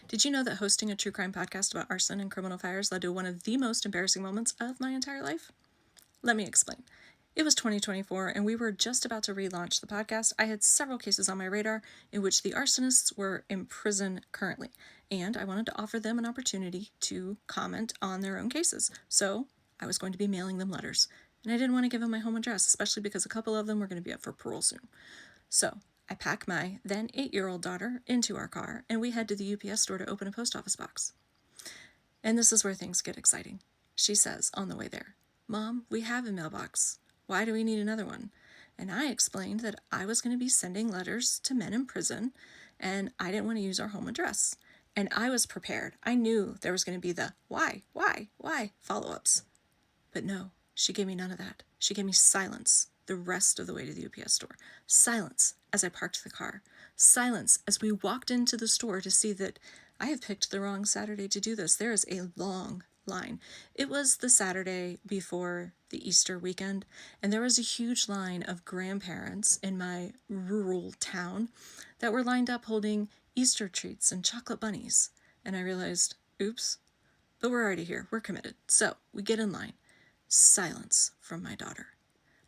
Did you know that hosting a true crime podcast about arson and criminal fires led to one of the most embarrassing moments of my entire life? Let me explain. It was 2024, and we were just about to relaunch the podcast. I had several cases on my radar in which the arsonists were in prison currently, and I wanted to offer them an opportunity to comment on their own cases. So I was going to be mailing them letters, and I didn't want to give them my home address, especially because a couple of them were going to be up for parole soon. So I pack my then 8-year-old daughter into our car, and we head to the UPS store to open a post office box. And this is where things get exciting. She says on the way there, "Mom, we have a mailbox. Why do we need another one?" And I explained that I was going to be sending letters to men in prison, and I didn't want to use our home address. And I was prepared. I knew there was going to be the why follow-ups. But no, she gave me none of that. She gave me silence the rest of the way to the UPS store. Silence as I parked the car. Silence as we walked into the store to see that I have picked the wrong Saturday to do this. There is a long line. It was the Saturday before the Easter weekend, and there was a huge line of grandparents in my rural town that were lined up holding Easter treats and chocolate bunnies. And I realized, oops, but we're already here. We're committed. So we get in line. Silence from my daughter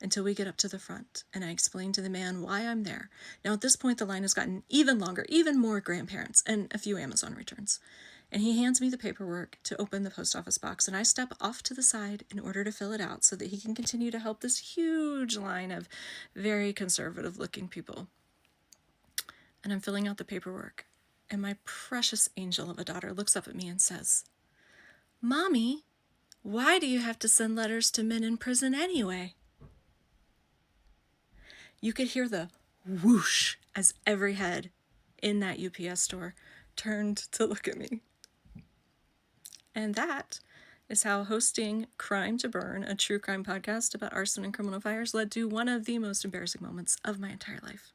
until we get up to the front, and I explain to the man why I'm there. Now at this point the line has gotten even longer, even more grandparents, and a few Amazon returns. And he hands me the paperwork to open the post office box, and I step off to the side in order to fill it out so that he can continue to help this huge line of very conservative looking people. And I'm filling out the paperwork, and my precious angel of a daughter looks up at me and says, "Mommy, why do you have to send letters to men in prison anyway?" You could hear the whoosh as every head in that UPS store turned to look at me. And that is how hosting Crime to Burn, a true crime podcast about arson and criminal fires, led to one of the most embarrassing moments of my entire life.